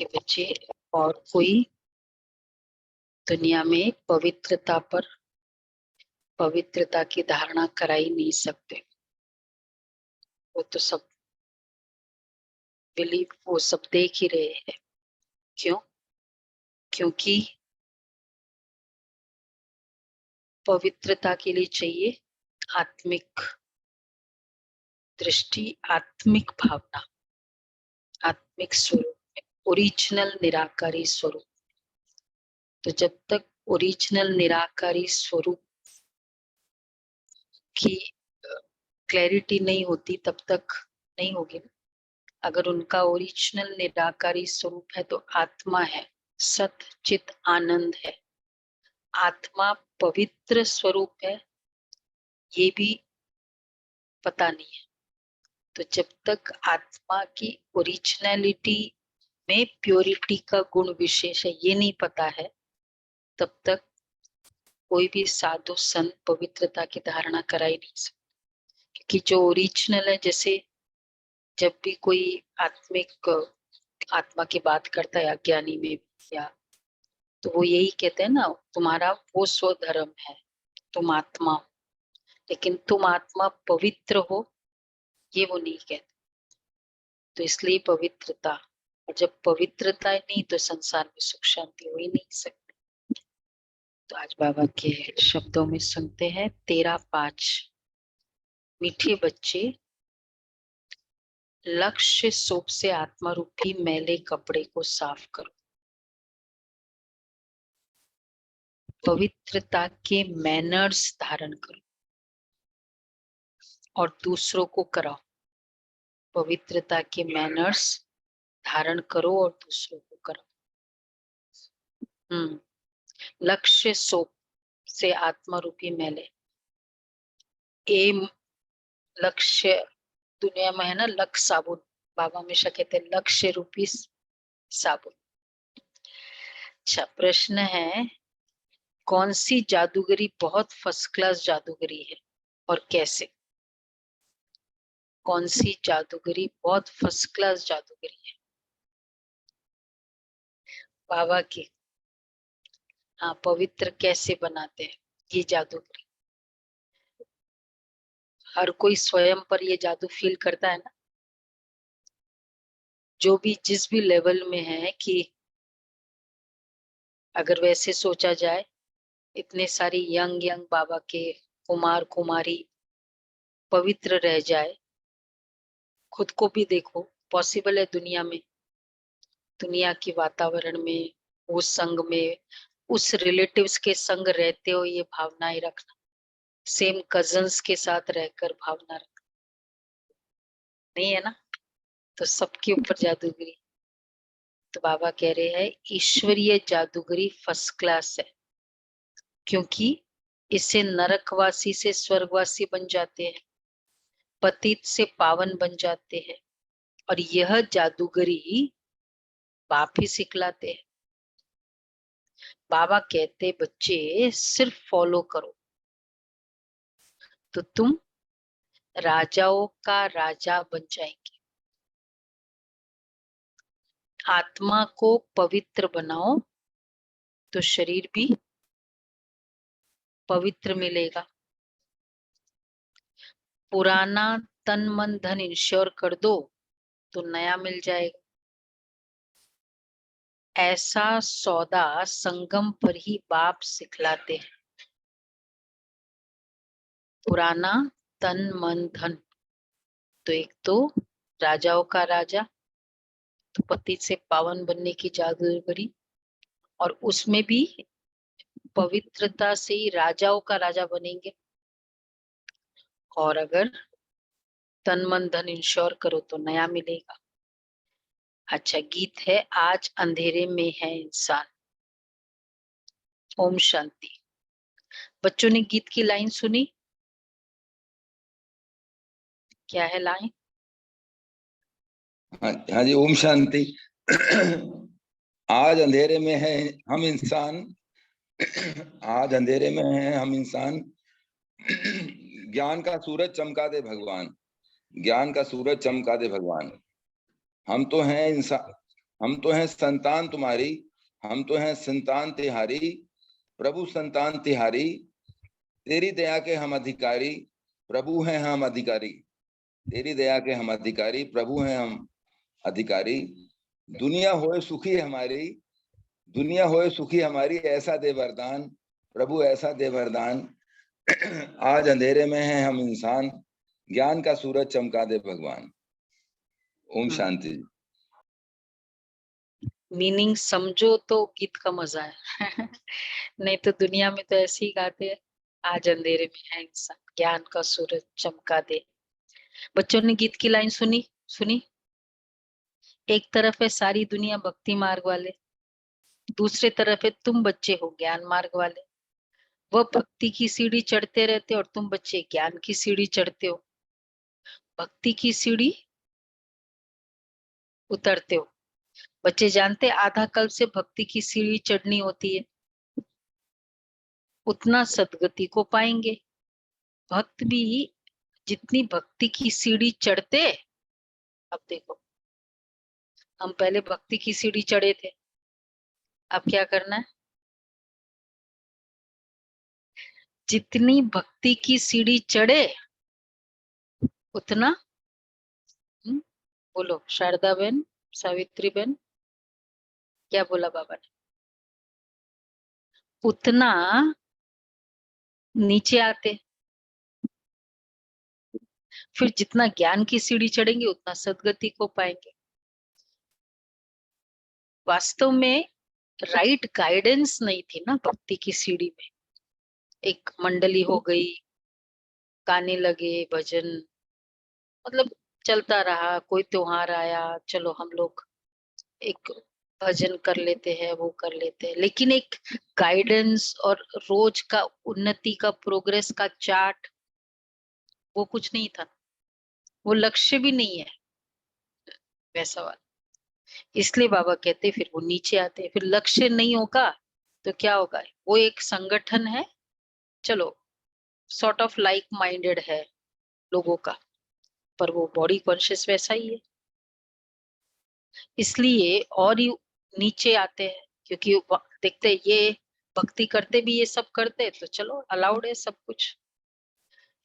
के बच्चे और कोई दुनिया में पवित्रता की धारणा करा ही नहीं सकते। वो तो सब वो सब देख ही रहे हैं। क्यों? क्योंकि पवित्रता के लिए चाहिए आत्मिक दृष्टि, आत्मिक भावना, आत्मिक स्वरूप, ओरिजिनल निराकारी स्वरूप। तो जब तक ओरिजिनल निराकारी स्वरूप की क्लैरिटी नहीं होती तब तक नहीं होगी ना। अगर उनका ओरिजिनल निराकारी स्वरूप है तो आत्मा है, सत चित आनंद है, आत्मा पवित्र स्वरूप है, ये भी पता नहीं है। तो जब तक आत्मा की ओरिजिनलिटी में प्योरिटी का गुण विशेष है ये नहीं पता है, तब तक कोई भी साधु संत पवित्रता की धारणा करा ही नहीं सकता। क्योंकि जो ओरिजिनल है, जैसे जब भी कोई आत्मा की बात करता है अज्ञानी में, या तो वो यही कहते हैं ना, तुम्हारा वो स्वधर्म है, तुम आत्मा हो, लेकिन तुम आत्मा पवित्र हो ये वो नहीं कहते। तो इसलिए पवित्रता, और जब पवित्रता नहीं तो संसार में सुख शांति हो ही नहीं सकती। तो आज बाबा के शब्दों में सुनते हैं 13-5। मीठे बच्चे, लक्ष्य सोप से आत्मा रूपी मैले कपड़े को साफ करो, पवित्रता के मैनर्स धारण करो और दूसरों को कराओ। पवित्रता के मैनर्स धारण करो और दूसरों को कराओ। लक्ष्य सोप से आत्मा रूपी मैले, एम लक्ष्य दुनिया में है ना, लक्ष्य साबुन, बाबा हमेशा कहते हैं लक्ष्य रूपी साबुन। अच्छा, प्रश्न है कौन सी जादूगरी बहुत फर्स्ट क्लास जादूगरी है और कैसे? कौन सी जादूगरी बहुत फर्स्ट क्लास जादूगरी है? बाबा की हाँ, पवित्र कैसे बनाते हैं ये जादूगरी? हर कोई स्वयं पर ये जादू फील करता है ना, जो भी जिस भी लेवल में है, कि अगर वैसे सोचा जाए, इतने सारी यंग बाबा के कुमार कुमारी पवित्र रह जाए, खुद को भी देखो, पॉसिबल है दुनिया में, दुनिया की वातावरण में, उस संग में, उस रिलेटिव्स के संग रहते हो ये भावनाएं रखना, सेम कजन्स के साथ रहकर भावना रखना नहीं है ना। तो सबके ऊपर जादूगरी। तो बाबा कह रहे हैं ईश्वरीय जादूगरी फर्स्ट क्लास है, क्योंकि इससे नरकवासी से स्वर्गवासी बन जाते हैं, पतित से पावन बन जाते हैं, और यह जादूगरी बाप ही सिखलाते हैं। बाबा कहते बच्चे सिर्फ फॉलो करो तो तुम राजाओं का राजा बन जाएंगे। आत्मा को पवित्र बनाओ तो शरीर भी पवित्र मिलेगा। पुराना तन मन धन इंश्योर कर दो तो नया मिल जाएगा। ऐसा सौदा संगम पर ही बाप सिखलाते हैं। पुराना तन मन धन, तो एक तो राजाओं का राजा, तो पति से पावन बनने की जादूगरी, और उसमें भी पवित्रता से ही राजाओं का राजा बनेंगे। और अगर तन मन धन इंश्योर करो तो नया मिलेगा। अच्छा, गीत है आज अंधेरे में है इंसान। ओम शांति। बच्चों ने गीत की लाइन सुनी? क्या है लाइन? हाँ जी, ओम शांति। आज अंधेरे में है हम इंसान, आज अंधेरे में है हम इंसान, ज्ञान का सूरज चमका दे भगवान, ज्ञान का सूरज चमका दे भगवान। हम तो हैं इंसान, हम तो हैं संतान तुम्हारी, हम तो हैं संतान तिहारी, प्रभु संतान तिहारी, तेरी दया के हम अधिकारी, प्रभु हैं हम अधिकारी। तेरी दया के हम अधिकारी, प्रभु हैं हम अधिकारी। दुनिया होए सुखी हमारी, दुनिया होए सुखी हमारी, ऐसा दे वरदान, प्रभु ऐसा दे वरदान। आज अंधेरे में हैं हम इंसान, ज्ञान का सूरज चमका दे भगवान। ओम शांति। मीनिंग समझो तो गीत का मजा है। नहीं तो दुनिया में तो ऐसे ही गाते हैं, आज अंधेरे में है इंसान, ज्ञान का सूरज चमका दे। बच्चों ने गीत की लाइन सुनी? सुनी? एक तरफ है सारी दुनिया भक्ति मार्ग वाले, दूसरे तरफ है तुम बच्चे हो ज्ञान मार्ग वाले। वह भक्ति की सीढ़ी चढ़ते रहते और तुम बच्चे ज्ञान की सीढ़ी चढ़ते हो। भक्ति की सीढ़ी उतरते हो। बच्चे जानते आधा कल्प से भक्ति की सीढ़ी चढ़नी होती है, उतना सदगति को पाएंगे। भक्त भी जितनी भक्ति की सीढ़ी चढ़ते, अब देखो हम पहले भक्ति की सीढ़ी चढ़े थे, अब क्या करना है? जितनी भक्ति की सीढ़ी चढ़े उतना बोलो शारदा बहन, सावित्री बहन, क्या बोला बाबा ने? उतना नीचे आते। फिर जितना ज्ञान की सीढ़ी चढ़ेंगे उतना सदगति को पाएंगे। वास्तव में राइट गाइडेंस नहीं थी ना भक्ति की सीढ़ी में। एक मंडली हो गई, गाने लगे भजन, मतलब चलता रहा, कोई त्योहार आया चलो हम लोग एक भजन कर लेते हैं, वो कर लेते हैं, लेकिन एक गाइडेंस और रोज का उन्नति का प्रोग्रेस का चार्ट वो कुछ नहीं था। वो लक्ष्य भी नहीं है वैसा वाला। इसलिए बाबा कहते फिर वो नीचे आते। फिर लक्ष्य नहीं होगा तो क्या होगा? वो एक संगठन है, चलो सॉर्ट ऑफ लाइक माइंडेड है लोगों का, पर वो बॉडी कॉन्शियस वैसा ही है। इसलिए और ही नीचे आते हैं, क्योंकि देखते ये भक्ति करते भी ये सब करते, तो चलो अलाउड है सब कुछ।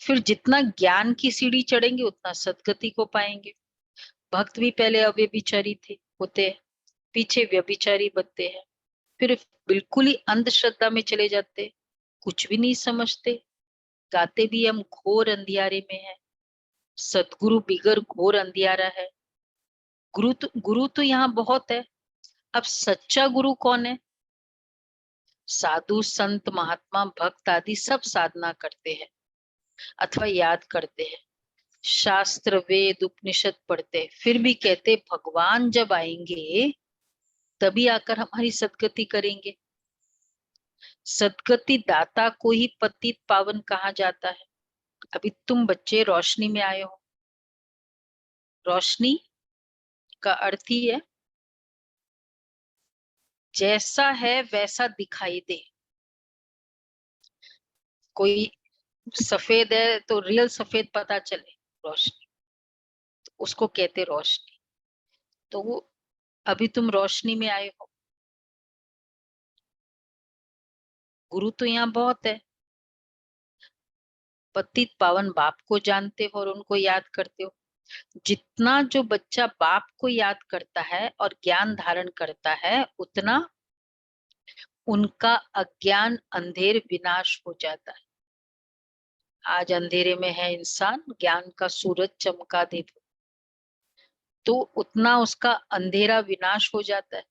फिर जितना ज्ञान की सीढ़ी चढ़ेंगे उतना सदगति को पाएंगे। भक्त भी पहले अव्यभिचारी थे होते हैं, पीछे व्यभिचारी बनते हैं, फिर बिल्कुल ही अंधश्रद्धा में चले जाते, कुछ भी नहीं समझते, गाते भी हम घोर अंधियारे में है, सदगुरु बिगर घोर अंधियारा है। गुरु तो यहाँ बहुत है। अब सच्चा गुरु कौन है? साधु संत महात्मा भक्त आदि सब साधना करते हैं अथवा याद करते हैं, शास्त्र वेद उपनिषद पढ़ते हैं, फिर भी कहते भगवान जब आएंगे तभी आकर हमारी सदगति करेंगे। सदगति दाता को ही पतित पावन कहा जाता है। अभी तुम बच्चे रोशनी में आए हो, रोशनी का अर्थ ही है जैसा है वैसा दिखाई दे। कोई सफेद है तो रियल सफेद पता चले, रोशनी, तो उसको कहते रोशनी। तो वो अभी तुम रोशनी में आए हो। गुरु तो यहाँ बहुत है। पतित पावन बाप को जानते हो और उनको याद करते हो। जितना जो बच्चा बाप को याद करता है और ज्ञान धारण करता है उतना उनका अज्ञान अंधेर विनाश हो जाता है। आज अंधेरे में है इंसान, ज्ञान का सूरज चमका दे तो उतना उसका अंधेरा विनाश हो जाता है।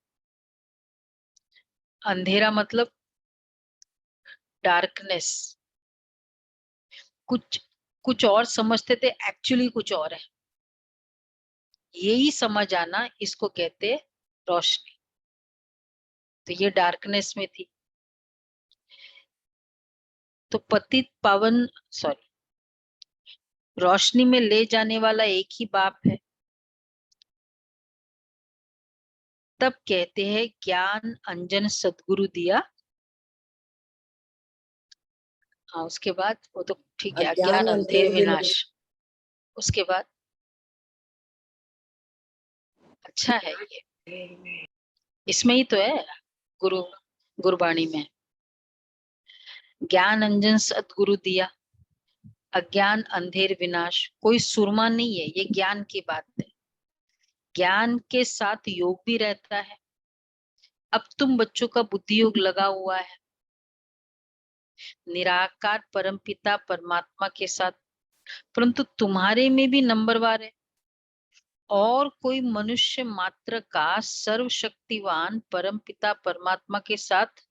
अंधेरा मतलब डार्कनेस। कुछ कुछ और समझते थे, एक्चुअली कुछ और है। यही समझ आना, इसको कहते रोशनी। तो ये डार्कनेस में थी। तो पतित पावन रोशनी में ले जाने वाला एक ही बाप है। तब कहते हैं ज्ञान अंजन सदगुरु दिया। हाँ, उसके बाद वो तो ठीक है, अज्ञान अंधेर विनाश। उसके बाद अच्छा है ये, इसमें ही तो है गुरु गुरबाणी में, ज्ञान अंजन सतगुरु दिया, अज्ञान अंधेर विनाश। कोई सुरमा नहीं है, ये ज्ञान की बात है। ज्ञान के साथ योग भी रहता है। अब तुम बच्चों का बुद्धि योग लगा हुआ है निराकार परमपिता परमात्मा के साथ, परंतु तुम्हारे में भी नंबरवार है। और कोई मनुष्य मात्र का सर्वशक्तिवान परमपिता परमात्मा के साथ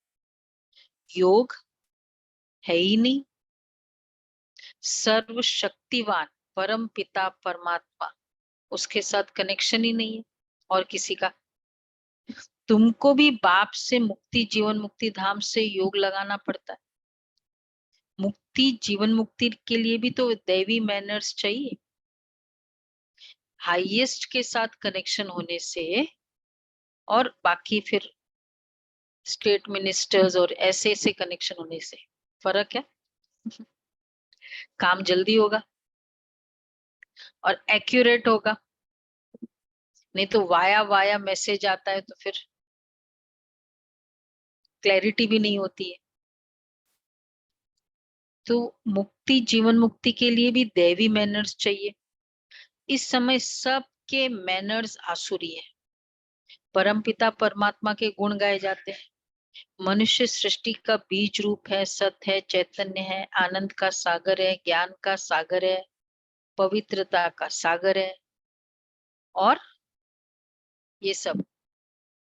योग है ही नहीं। सर्वशक्तिवान परमपिता परमात्मा, उसके साथ कनेक्शन ही नहीं है और किसी का। तुमको भी बाप से मुक्ति जीवन मुक्ति धाम से योग लगाना पड़ता है। मुक्ति जीवन मुक्ति के लिए भी तो दैवी मैनर्स चाहिए। हाईएस्ट के साथ कनेक्शन होने से और बाकी फिर स्टेट मिनिस्टर्स और ऐसे ऐसे कनेक्शन होने से फर्क है। काम जल्दी होगा और एक्यूरेट होगा, नहीं तो वाया वाया मैसेज आता है तो फिर क्लैरिटी भी नहीं होती है। तो मुक्ति जीवन मुक्ति के लिए भी दैवी मैनर्स चाहिए। इस समय सबके मैनर्स आसुरी है। परमपिता परमात्मा के गुण गाए जाते हैं। मनुष्य सृष्टि का बीज रूप है, सत्य है, चैतन्य है, आनंद का सागर है, ज्ञान का सागर है, पवित्रता का सागर है। और ये सब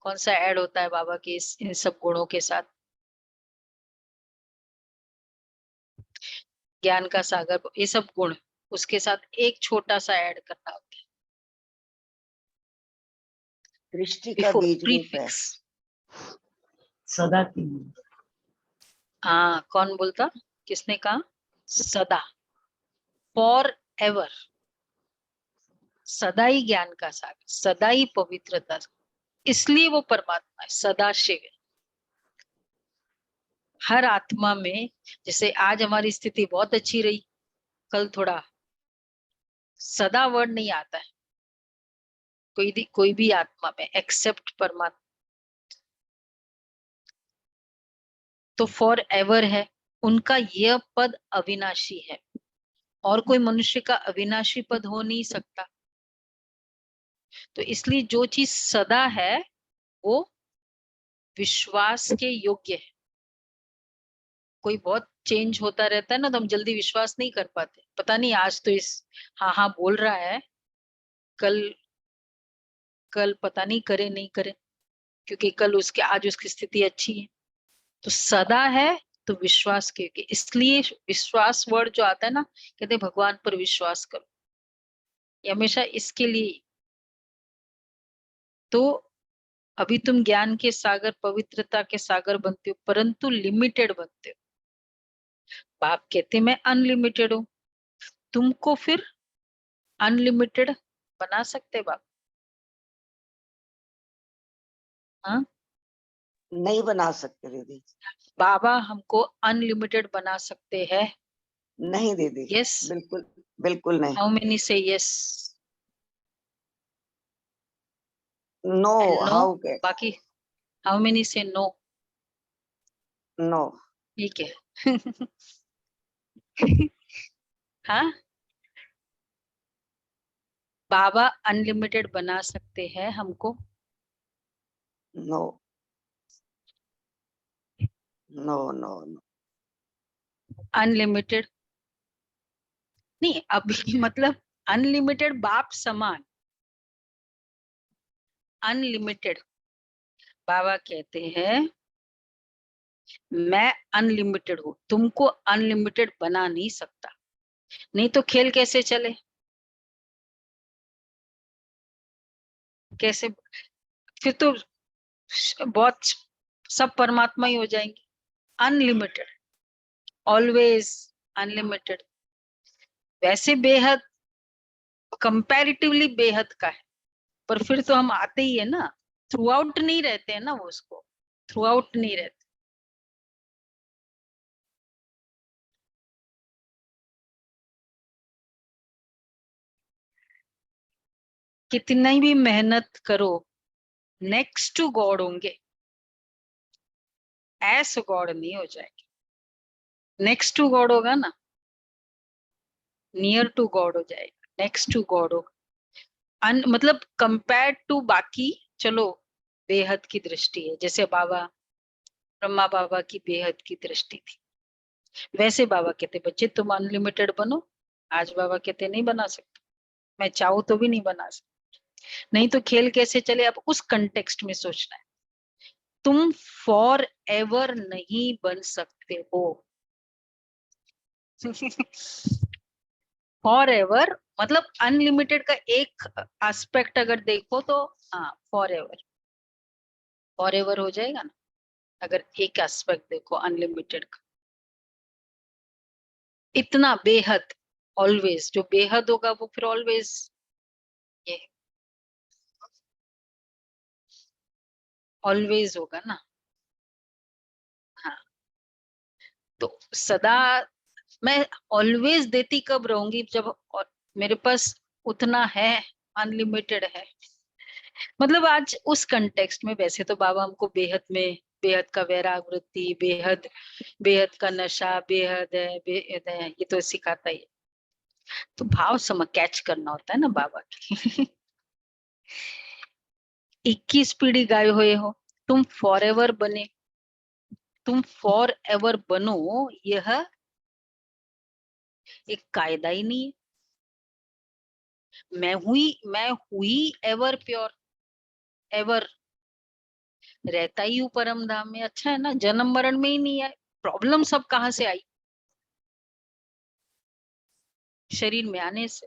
कौन सा ऐड होता है बाबा के इन सब गुणों के साथ? ज्ञान का सागर, ये सब गुण, उसके साथ एक छोटा सा ऐड करना होता है, सृष्टि का बिफोर बीज रूप है। प्रीफिक्स। सदा की। हाँ, कौन बोलता, किसने कहा? सदा, फॉर एवर, सदा ही ज्ञान का सागर, सदा ही पवित्रता, इसलिए वो परमात्मा है, सदा शिव है। हर आत्मा में, जैसे आज हमारी स्थिति बहुत अच्छी रही, कल थोड़ा सदा वर्ड नहीं आता है कोई भी आत्मा में एक्सेप्ट परमात्मा। तो फॉर एवर है, उनका यह पद अविनाशी है और कोई मनुष्य का अविनाशी पद हो नहीं सकता। तो इसलिए जो चीज सदा है वो विश्वास के योग्य है। कोई बहुत चेंज होता रहता है ना, तो हम जल्दी विश्वास नहीं कर पाते। पता नहीं आज तो इस हाँ हाँ बोल रहा है, कल कल पता नहीं करे नहीं करे, क्योंकि कल उसके आज उसकी स्थिति अच्छी है। तो सदा है तो विश्वास के योग्य, इसलिए विश्वास वर्ड जो आता है ना, कहते हैं भगवान पर विश्वास करो, ये हमेशा इसके लिए। तो अभी तुम ज्ञान के सागर पवित्रता के सागर बनते हो, परंतु लिमिटेड बनते हो। बाप कहते मैं अनलिमिटेड हूं, तुमको फिर अनलिमिटेड बना सकते बाप? हाँ, नहीं बना सकते दीदी, बाबा हमको अनलिमिटेड बना सकते हैं। नहीं दीदी, यस, बिल्कुल बिल्कुल नहीं। How many say yes no, and no? How के बाकी how many say no? No. ठीक है। हाँ, बाबा अनलिमिटेड बना सकते हैं हमको। No no no no. Unlimited नहीं, अभी मतलब अनलिमिटेड बाप समान, अनलिमिटेड। बाबा कहते हैं मैं अनलिमिटेड हूँ, तुमको अनलिमिटेड बना नहीं सकता, नहीं तो खेल कैसे चले? कैसे? फिर तो बहुत सब परमात्मा ही हो जाएंगे। Unlimited, always unlimited. वैसे बेहद कंपैरेटिवली बेहद का है, पर फिर तो हम आते ही है ना, थ्रू आउट नहीं रहते हैं ना, वो उसको थ्रू आउट नहीं रहते। कितना भी मेहनत करो, नेक्स्ट टू गॉड होंगे, एस गॉड नहीं हो जाएंगे। नेक्स्ट टू गॉड होगा ना, नियर टू गॉड हो जाएगा, नेक्स्ट टू गॉड होगा। मतलब कंपेयर टू बाकी, चलो बेहद की दृष्टि है, जैसे बाबा ब्रह्मा बाबा की बेहद की दृष्टि थी, वैसे बाबा कहते बच्चे तुम अनलिमिटेड बनो। आज बाबा कहते नहीं बना सकते, मैं चाहूँ तो भी नहीं बना सकता। नहीं तो खेल कैसे चले, अब उस कंटेक्स्ट में सोचना है। तुम फॉर एवर नहीं बन सकते हो। फॉर एवर मतलब अनलिमिटेड का एक एस्पेक्ट अगर देखो तो हाँ फॉर एवर हो जाएगा ना, अगर एक एस्पेक्ट देखो अनलिमिटेड का। इतना बेहद, ऑलवेज, जो बेहद होगा वो फिर ऑलवेज ये ऑलवेज होगा ना। हाँ, तो सदा मैं ऑलवेज देती कब रहूंगी, जब मेरे पास उतना है, अनलिमिटेड है। मतलब आज उस कंटेक्स्ट में, वैसे तो बाबा हमको बेहद में, बेहद का वैराग वृत्ति, बेहद बेहद का नशा, बेहद है ये तो सिखाता ही है। तो भाव समझ कैच करना होता है ना बाबा की। 21 पीढ़ी गाए हुए हो, तुम फॉर एवर बने, तुम फॉर एवर बनो, यह एक कायदा ही नहीं है। मैं हुई एवर प्योर, एवर रहता ही हूँ परम धाम में। अच्छा है ना, जन्म मरण में ही नहीं है। प्रॉब्लम सब कहाँ से आई, शरीर में आने से।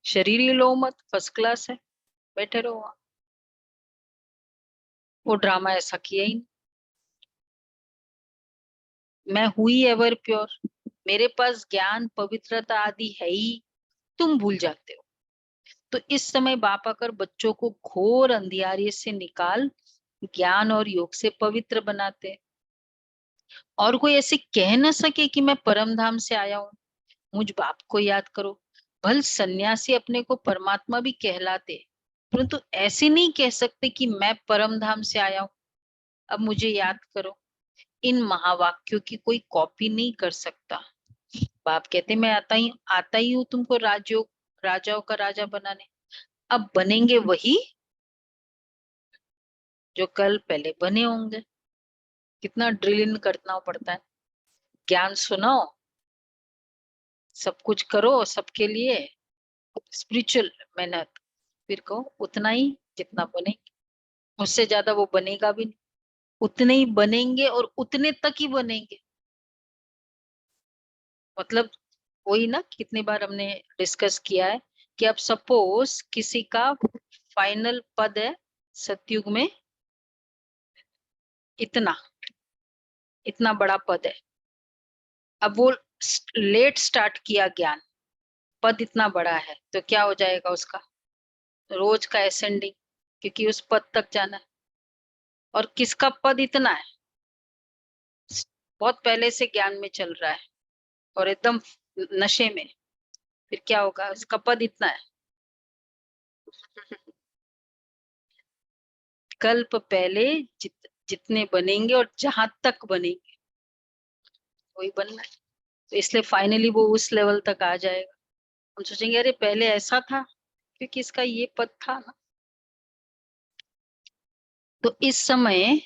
शरीर ही लो मत, फर्स्ट क्लास है, बैठे रहो वहां। वो ड्रामा ऐसा किया ही नहीं। मैं हुई एवर प्योर, मेरे पास ज्ञान पवित्रता आदि है ही, तुम भूल जाते हो। तो इस समय बाप आकर बच्चों को घोर अंधियारे से निकाल ज्ञान और योग से पवित्र बनाते हैं। और कोई ऐसे कह न सके कि मैं परम धाम से आया हूँ, मुझ बाप को याद करो। भल सन्यासी अपने को परमात्मा भी कहलाते, परंतु ऐसे नहीं कह सकते कि मैं परम धाम से आया हूँ, अब मुझे याद करो। इन महावाक्यों की कोई कॉपी नहीं कर सकता। बाप कहते मैं आता ही हूँ तुमको राजाओं का राजा बनाने। अब बनेंगे वही जो कल पहले बने होंगे। कितना ड्रिल करना पड़ता है, ज्ञान सुनो, सब कुछ करो सबके लिए, स्पिरिचुअल मेहनत, फिर कहो उतना ही जितना बने, उससे ज्यादा वो बनेगा भी नहीं। उतने ही बनेंगे और उतने तक ही बनेंगे। मतलब वही ना, कितनी बार हमने डिस्कस किया है कि अब सपोज किसी का फाइनल पद है सतयुग में, इतना इतना बड़ा पद है। अब वो लेट स्टार्ट किया ज्ञान, पद इतना बड़ा है, तो क्या हो जाएगा उसका रोज का असेंडिंग, क्योंकि उस पद तक जाना है। और किसका पद इतना है, बहुत पहले से ज्ञान में चल रहा है और एकदम नशे में, फिर क्या होगा, उसका पद इतना है। कल्प पहले जितने बनेंगे और जहां तक बनेंगे वही बनना है। तो इसलिए फाइनली वो उस लेवल तक आ जाएगा। हम सोचेंगे अरे पहले ऐसा था, क्योंकि इसका ये पद था ना। तो इस समय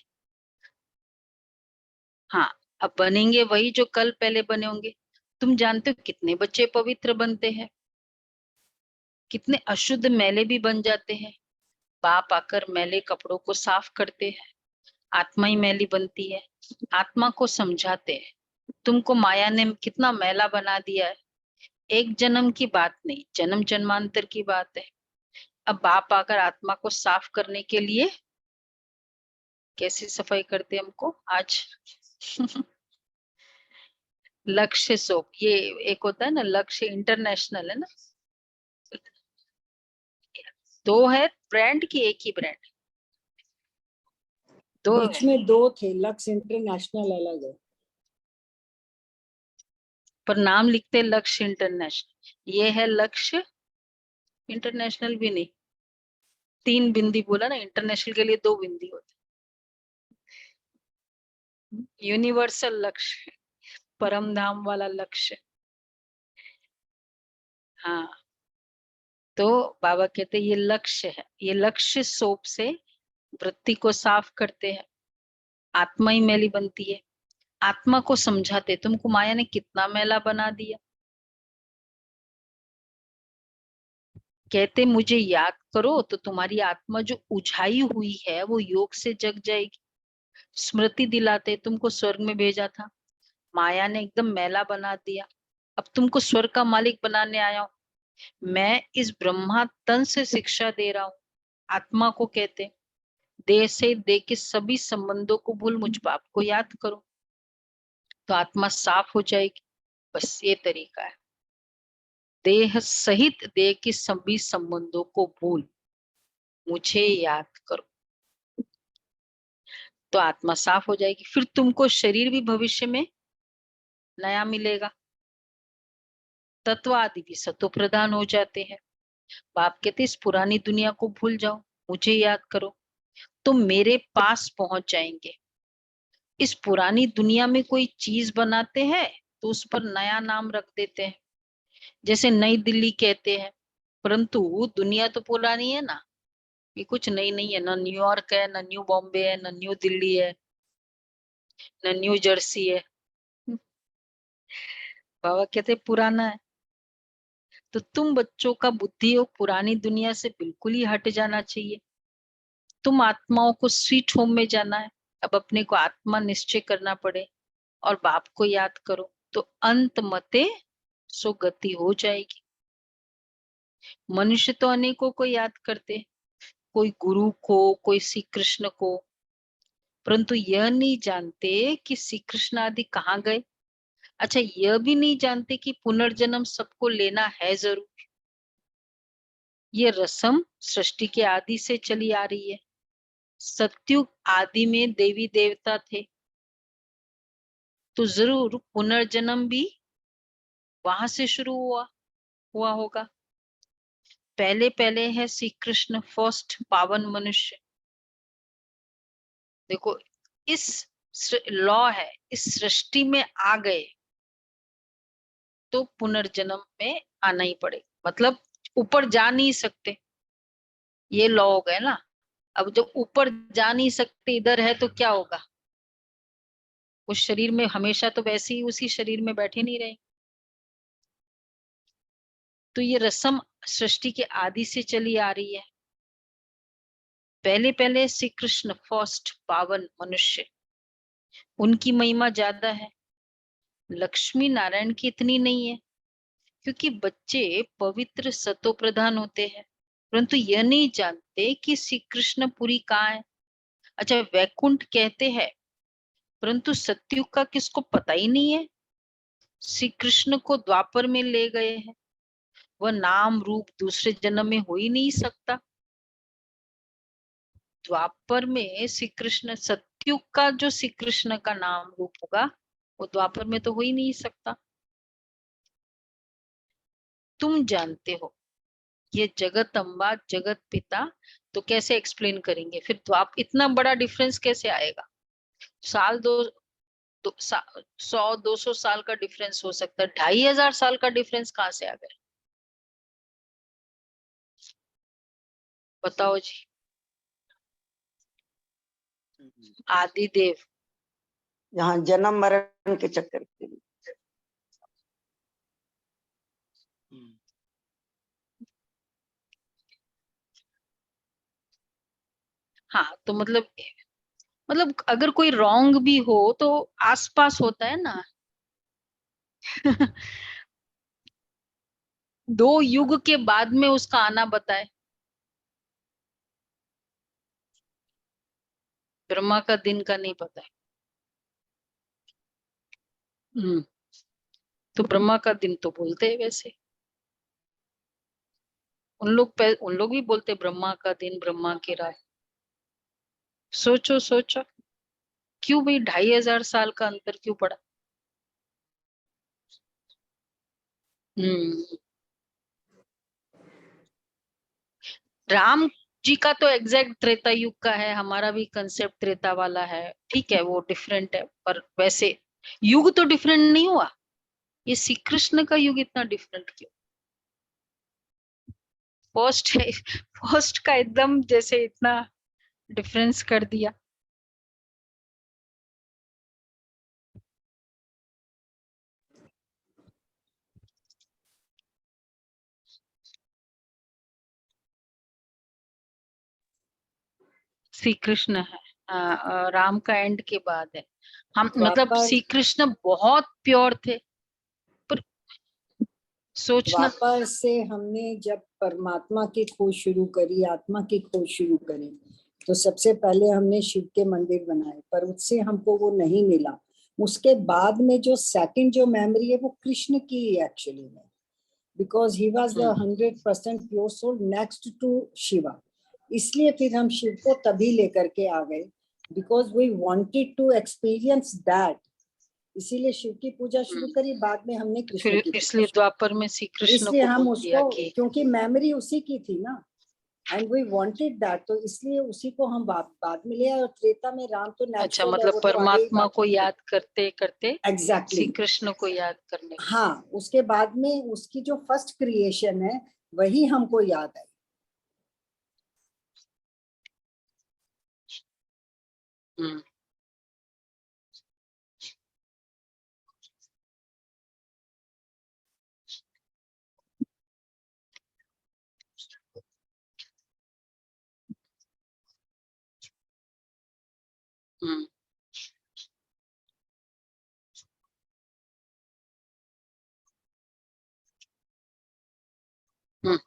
हाँ, अब बनेंगे वही जो कल पहले बने होंगे। तुम जानते हो कितने बच्चे पवित्र बनते हैं, कितने अशुद्ध मैले भी बन जाते हैं। बाप आकर मैले कपड़ों को साफ करते हैं, आत्मा ही मैली बनती है। आत्मा को समझाते हैं तुमको माया ने कितना मैला बना दिया है। एक जन्म की बात नहीं, जन्म जन्मांतर की बात है। अब बाप आकर आत्मा को साफ करने के लिए कैसी सफाई करते हमको आज। लक्ष्य सोप, ये एक होता है ना, लक्ष्य इंटरनेशनल है ना। दो है ब्रांड की एक ही ब्रांड, दो बीच है में दो थे, लक्स इंटरनेशनल अलग है। पर नाम लिखते लक्ष्य इंटरनेशनल। ये है लक्ष्य इंटरनेशनल भी नहीं, 3 बिंदी बोला ना, इंटरनेशनल के लिए 2 बिंदी होते, यूनिवर्सल लक्ष्य, परम धाम वाला लक्ष्य। हाँ, तो बाबा कहते ये लक्ष्य है, ये लक्ष्य सोप से वृत्ति को साफ करते हैं, आत्मा ही मैली बनती है। आत्मा को समझाते, तुमको माया ने कितना मैला बना दिया। कहते मुझे याद करो तो तुम्हारी आत्मा जो उझाई हुई है वो योग से जग जाएगी। स्मृति दिलाते, तुमको स्वर्ग में भेजा था, माया ने एकदम मैला बना दिया, अब तुमको स्वर्ग का मालिक बनाने आया हूं। मैं इस ब्रह्मा तन से शिक्षा दे रहा हूँ। आत्मा को कहते देह से देह के सभी संबंधों को भूल मुझ बाप को याद करो, तो आत्मा साफ हो जाएगी। बस ये तरीका है, देह सहित देह के सभी संबंधों को भूल मुझे याद करो, तो आत्मा साफ हो जाएगी। फिर तुमको शरीर भी भविष्य में नया मिलेगा, तत्व आदि भी सतो प्रधान हो जाते हैं। बाप कहते इस पुरानी दुनिया को भूल जाओ, मुझे याद करो, तुम मेरे पास पहुंच जाएंगे। इस पुरानी दुनिया में कोई चीज बनाते हैं तो उस पर नया नाम रख देते हैं, जैसे नई दिल्ली कहते हैं, परंतु दुनिया तो पुरानी है ना, ये कुछ नई नहीं है, ना न्यूयॉर्क है, ना न्यू बॉम्बे है, ना न्यू दिल्ली है, ना न्यू जर्सी है। बाबा कहते पुराना है। तो तुम बच्चों का बुद्धि और पुरानी दुनिया से बिल्कुल ही हट जाना चाहिए। तुम आत्माओं को स्वीट होम में जाना है। अब अपने को आत्मा निश्चय करना पड़े और बाप को याद करो, तो अंत मते सो गति हो जाएगी। मनुष्य तो अनेकों को याद करते, कोई गुरु को, कोई श्री कृष्ण को, परंतु यह नहीं जानते कि श्री कृष्ण आदि कहाँ गए। अच्छा, यह भी नहीं जानते कि पुनर्जन्म सबको लेना है जरूर। ये रस्म सृष्टि के आदि से चली आ रही है। सत्युग आदि में देवी देवता थे, तो जरूर पुनर्जन्म भी वहां से शुरू हुआ होगा। पहले पहले है श्री कृष्ण, फर्स्ट पावन मनुष्य। देखो, इस लॉ है, इस सृष्टि में आ गए तो पुनर्जन्म में आना ही पड़ेगा, मतलब ऊपर जा नहीं सकते, ये लॉ हो गए ना। अब जब ऊपर जा नहीं सकते, इधर है तो क्या होगा, उस शरीर में हमेशा तो वैसे ही उसी शरीर में बैठे नहीं रहे। तो ये रस्म सृष्टि के आदि से चली आ रही है। पहले पहले श्री कृष्ण फर्स्ट पावन मनुष्य, उनकी महिमा ज्यादा है, लक्ष्मी नारायण की इतनी नहीं है, क्योंकि बच्चे पवित्र सतो प्रधान होते हैं, परंतु यह नहीं जानते कि श्री कृष्ण पुरी कहाँ है। अच्छा, वैकुंठ कहते हैं, परंतु सतयुग का किसको पता ही नहीं है। श्री कृष्ण को द्वापर में ले गए हैं, वह नाम रूप दूसरे जन्म में हो ही नहीं सकता। द्वापर में श्री कृष्ण, सतयुग का जो श्री कृष्ण का नाम रूप होगा वो द्वापर में तो हो ही नहीं सकता। तुम जानते हो ये जगत अम्बा जगत पिता, तो कैसे एक्सप्लेन करेंगे फिर द्वाप, इतना बड़ा डिफरेंस कैसे आएगा। साल दो, 100-200 साल का डिफरेंस हो सकता है, 2500 साल का डिफरेंस कहाँ से आ गया, बताओ जी। आदिदेव, यहाँ जन्म मरण के चक्कर के लिए। हाँ, तो मतलब अगर कोई रॉन्ग भी हो तो आसपास होता है ना। 2 युग के बाद में उसका आना बताए। ब्रह्मा का दिन का नहीं पता है। तो ब्रह्मा का दिन तो बोलते हैं वैसे, उन लोग भी बोलते ब्रह्मा का दिन, ब्रह्मा की रात। सोचो सोचो, क्यों भाई 2500 साल का अंतर क्यों पड़ा। हम्म राम जी का तो एग्जैक्ट त्रेता युग का है, हमारा भी कंसेप्ट त्रेता वाला है, ठीक है, वो डिफरेंट है, पर वैसे युग तो डिफरेंट नहीं हुआ। ये श्री कृष्ण का युग इतना डिफरेंट क्यों? फर्स्ट है, फर्स्ट का एकदम जैसे इतना डिफरेंस कर दिया। श्री कृष्ण है, राम का एंड के बाद है। हम मतलब द्वापर श्री कृष्ण बहुत प्योर थे, पर सोचना। द्वापर से हमने जब परमात्मा की खोज शुरू करी, आत्मा की खोज शुरू करी, तो सबसे पहले हमने शिव के मंदिर बनाए, पर उससे हमको वो नहीं मिला। उसके बाद में जो सेकंड जो मेमोरी है वो कृष्ण की एक्चुअली में, because he was the 100% pure soul next to Shiva. इसलिए फिर हम शिव को तभी लेकर के आ गए, because we wanted to experience that. इसीलिए शिव की पूजा शुरू करी, बाद में हमने कृष्ण फिर की पूजा इसलिए शुरू द्वापर में श्री करी। कृष्ण इसलिए को हम बोल दिया उसको, कि क्योंकि मेमोरी उसी की थी ना, एंड वी वांटेड दैट, तो इसलिए उसी को हम बाद में ले आए। और त्रेता में राम तो अच्छा, नेचुरल है, मतलब वो तो आगे ही परमात्मा बात को है। याद करते करते श्री एग्जैक्टली कृष्ण को याद करने। हाँ, उसके बाद में उसकी जो फर्स्ट क्रिएशन है वही हमको याद है। हम्म हम्म हम्म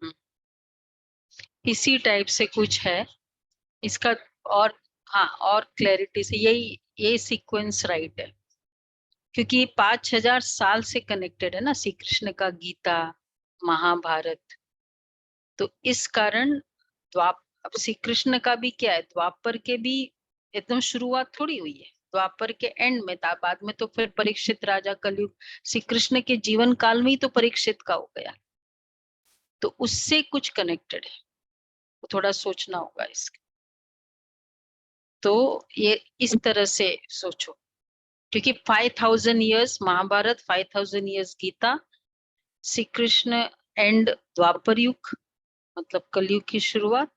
हम्म। इसी टाइप से कुछ है इसका। और हाँ, और क्लैरिटी से ये सीक्वेंस राइट है, क्योंकि ये 5000 साल से कनेक्टेड है ना श्री कृष्ण का गीता, महाभारत। तो इस कारण अब श्री कृष्ण का भी क्या है, द्वापर के भी एकदम शुरुआत थोड़ी हुई है, द्वापर के एंड में था। बाद में तो फिर परीक्षित राजा, कलयुग, श्री कृष्ण के जीवन काल में ही तो परीक्षित का हो गया, तो उससे कुछ कनेक्टेड है, तो थोड़ा सोचना होगा इसका। तो ये इस तरह से सोचो, क्योंकि 5000 years Mahabharat, 5000 years Gita, Shri Krishna and Dwapar Yug, मतलब कलयुग की शुरुआत।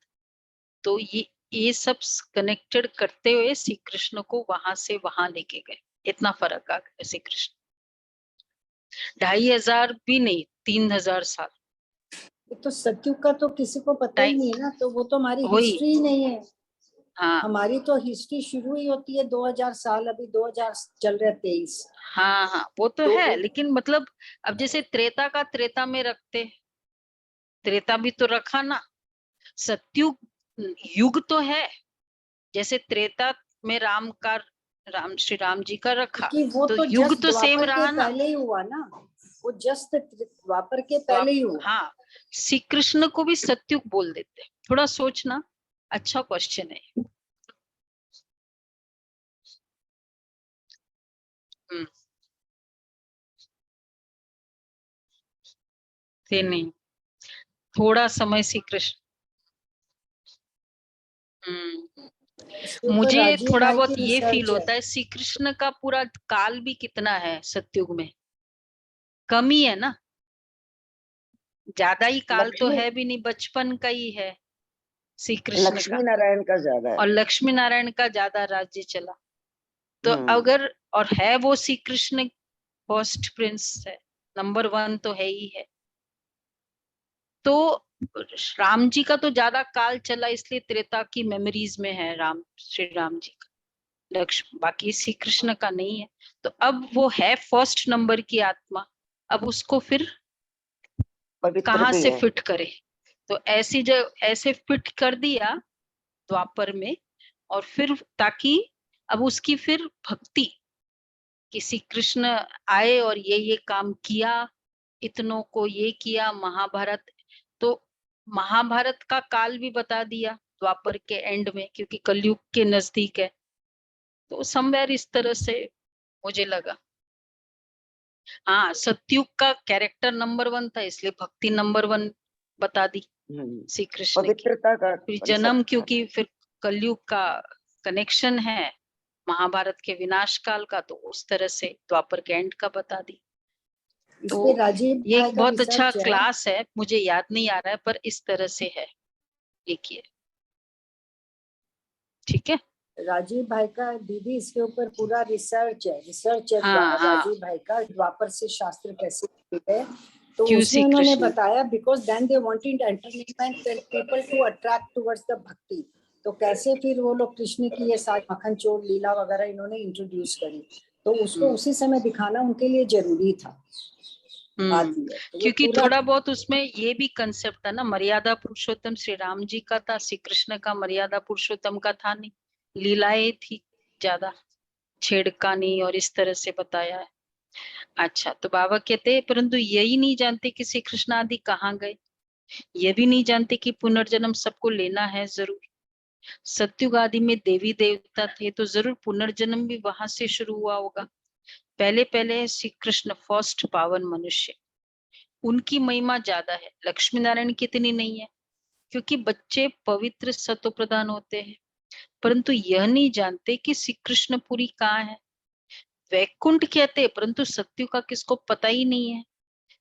तो ये सब कनेक्टेड करते हुए श्री कृष्ण को वहां से वहां लेके गए। इतना फर्क आ गया श्री कृष्ण, 2500 भी नहीं, 3000 साल ये तो सत्युग का तो किसी को पता ही टाइम। नहीं है ना, तो वो तो हमारी वही, हिस्ट्री ही नहीं है। हाँ हमारी तो हिस्ट्री शुरू ही होती है 2000 साल, अभी 2000 चल रहे 23। हाँ हाँ, वो तो तो है, लेकिन मतलब अब जैसे त्रेता का त्रेता में रखते, त्रेता भी तो रखा ना, सत्युग युग तो है, जैसे त्रेता में राम श्री राम जी का रखा, कि वो तो तो युग जस्ट तो सेम द्वापर के रहा ना। पहले ही हुआ ना, वो जस्ट द्वापर के तो पहले आप, ही हुआ। हाँ, श्री कृष्ण को भी सत्युग बोल देते हैं। थोड़ा सोचना, अच्छा क्वेश्चन है। हम्म से नहीं, थोड़ा समय श्री कृष्ण। इसके ऊपर मुझे राजीव थोड़ा भाई बहुत की ये फील रिसर्च है। होता है, श्री कृष्ण का पूरा काल भी कितना है सत्युग में, कम ही है ना, ज्यादा ही काल तो लक्ष्मी है भी नहीं, बचपन का ही है श्री कृष्ण का। लक्ष्मी नारायण का ज्यादा है। और लक्ष्मी नारायण का ज्यादा राज्य चला। तो हम्म। अगर, और है वो श्री कृष्ण फर्स्ट प्रिंस है, नंबर 1 तो है ही है। तो राम जी का तो ज्यादा काल चला, इसलिए त्रेता की मेमोरीज में है राम, श्री राम जी का, लक्ष्य, बाकी श्री कृष्ण का नहीं है। तो अब वो है फर्स्ट नंबर की आत्मा, अब उसको फिर पवित्र कहाँ भी से है। फिट करे, तो ऐसे फिट कर दिया द्वापर में। और फिर ताकि अब उसकी फिर भक्ति, कि श्री कृष्ण आए और ये काम किया, इतनों को ये किया, महाभारत। तो महाभारत का काल भी बता दिया द्वापर के एंड में, क्योंकि कलयुग के नजदीक है। तो समवेयर इस तरह से मुझे लगा। हाँ, सतयुग का कैरेक्टर नंबर 1 था, इसलिए भक्ति नंबर 1 बता दी श्री कृष्ण की। पवित्रता का फिर concept जन्म, था। क्योंकि फिर कलयुग का कनेक्शन है महाभारत के विनाश काल का, तो उस तरह से द्वापर के एंड का बता दी। इस तो पे राजीव ये भाई एक का बहुत अच्छा रिसर्च है। क्लास है, मुझे याद नहीं आ रहा है, पर इस तरह से है, देखिए, ठीक है। राजीव भाई का दीदी इसके ऊपर पूरा रिसर्च है हाँ हाँ, राजीव भाई का, द्वापर से शास्त्र कैसे लिखे है। तो क्यों उसमें श्री उन्होंने कृष्ण। बताया because then they wanted entertainment and people to attract towards the bhakti. तो कैसे फिर वो लोग कृष्ण की ये सारी मक्खन चोर लीला वगैरह इन्होंने इंट्रोड्यूस करी, तो उसको उसी समय दिखाना उनके लिए जरूरी था। बात ये है, तो वो क्योंकि पूरा थोड़ा बहुत उसमें ये भी कंसेप्ट था ना, मर्यादा पुरुषोत्तम श्री राम जी का था, श्री कृष्ण का मर्यादा पुरुषोत्तम का था नहीं, लीलाएं थी ज्यादा, छेड़खानी और इस तरह से बताया है। अच्छा, तो बाबा कहते हैं परंतु यही नहीं जानते कि श्री कृष्ण आदि कहाँ गए, ये भी नहीं जानते कि पुनर्जन्म सबको लेना है जरूर। सत्युग आदि में देवी देवता थे, तो जरूर पुनर्जन्म भी वहां से शुरू हुआ होगा। पहले पहले श्री कृष्ण फर्स्ट पावन मनुष्य, उनकी महिमा ज्यादा है, लक्ष्मी नारायण की इतनी नहीं है, क्योंकि बच्चे पवित्र सत्व प्रदान होते हैं, परंतु यह नहीं जानते कि श्री कृष्णपुरी कहाँ है। वैकुंठ कहते हैं, परंतु सत्यु का किसको पता ही नहीं है।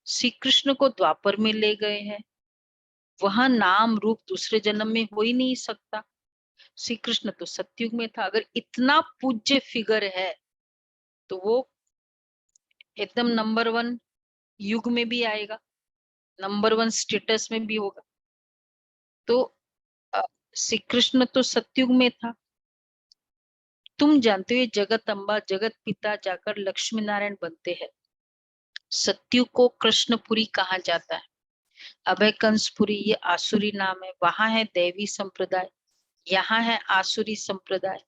श्री कृष्ण को द्वापर में ले गए हैं, वहां नाम रूप दूसरे जन्म में हो ही नहीं सकता। श्री कृष्ण तो सत्युग में था, अगर इतना पूज्य फिगर है तो वो एकदम नंबर 1 युग में भी आएगा, नंबर 1 स्टेटस में भी होगा। तो श्री कृष्ण तो सत्युग में था। तुम जानते हो ये जगत अम्बा जगत पिता जाकर लक्ष्मी नारायण बनते हैं। सत्युग को कृष्णपुरी कहा जाता है। अभय कंसपुरी ये आसुरी नाम है, वहां है दैवी संप्रदाय, यहाँ है आसुरी संप्रदाय।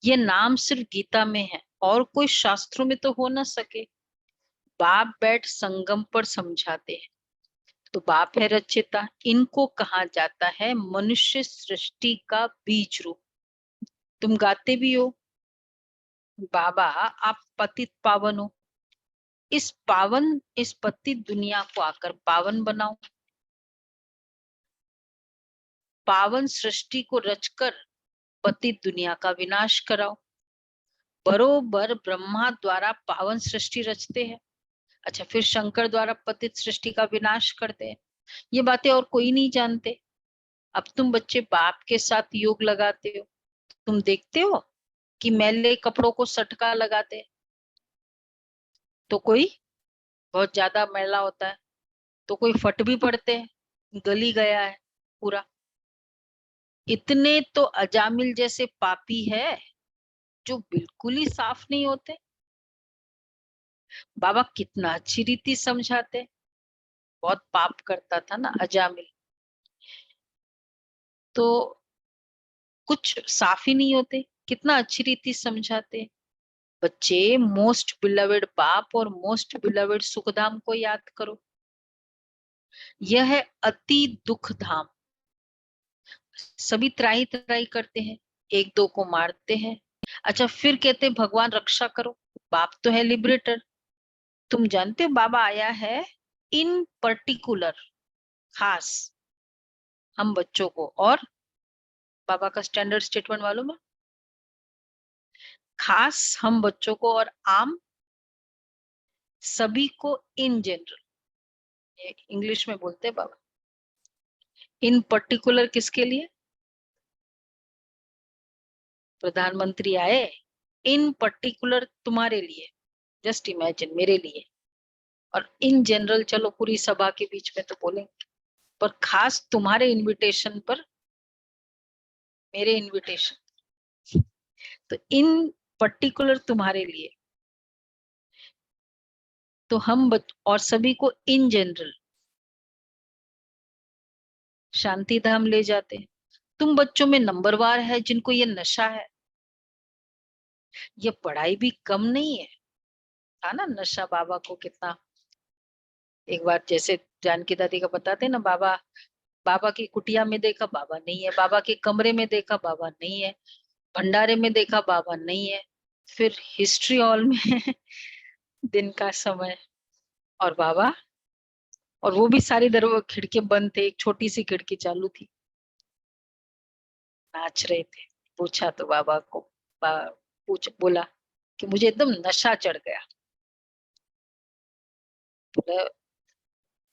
ये नाम सिर्फ गीता में है और कोई शास्त्रों में तो हो ना सके। बाप बैठ संगम पर समझाते हैं। तो बाप है रचयिता, इनको कहा जाता है मनुष्य सृष्टि का बीज रूप। तुम गाते भी हो, बाबा आप पतित पावन हो, इस पतित दुनिया को आकर पावन बनाओ, पावन सृष्टि को रचकर पतित दुनिया का विनाश कराओ। बरोबर ब्रह्मा द्वारा पावन सृष्टि रचते हैं, अच्छा फिर शंकर द्वारा पतित सृष्टि का विनाश करते हैं। ये बातें और कोई नहीं जानते। अब तुम बच्चे बाप के साथ योग लगाते हो, तुम देखते हो कि मैले कपड़ों को सटका लगाते हैं, तो कोई बहुत ज्यादा मैला होता है तो कोई फट भी पड़ते हैं, गली गया है पूरा। इतने तो अजामिल जैसे पापी है जो बिल्कुल ही साफ नहीं होते। बाबा कितना अच्छी रीति समझाते, बहुत पाप करता था ना अजामिल, तो कुछ साफ ही नहीं होते, कितना अच्छी रीति समझाते। बच्चे मोस्ट बिलवेड बाप और मोस्ट बिलवेड सुखधाम को याद करो। यह है अति दुख धाम। सभी त्राही त्राही करते हैं, एक दो को मारते हैं, अच्छा फिर कहते हैं भगवान रक्षा करो। बाप तो है लिबरेटर। तुम जानते हो बाबा आया है इन पर्टिकुलर, खास हम बच्चों को, और बाबा का स्टैंडर्ड स्टेटमेंट मालूम है, खास हम बच्चों को और आम सभी को, इन जनरल, इंग्लिश में बोलते हैं बाबा। इन पर्टिकुलर किसके लिए? प्रधानमंत्री आए इन पर्टिकुलर तुम्हारे लिए, जस्ट इमेजिन मेरे लिए, और इन जनरल चलो पूरी सभा के बीच में तो बोलेंगे, पर खास तुम्हारे इनविटेशन पर, मेरे इनविटेशन, तो इन पर्टिकुलर तुम्हारे लिए। तो हम और सभी को इन जनरल शांति धाम ले जाते हैं। तुम बच्चों में नंबरवार है जिनको ये नशा है। ये पढ़ाई भी कम नहीं है, था ना नशा बाबा को कितना। एक बार जैसे जानकी दादी का बताते ना, बाबा बाबा की कुटिया में देखा बाबा नहीं है, बाबा के कमरे में देखा बाबा नहीं है, भंडारे में देखा बाबा नहीं है, फिर हिस्ट्री हॉल में दिन का समय और बाबा, और वो भी सारी दरवाजे खिड़की बंद थे, एक छोटी सी खिड़की चालू थी। नाच रहे थे। पूछा तो बाबा को बोला कि मुझे एकदम नशा चढ़ गया। बोला,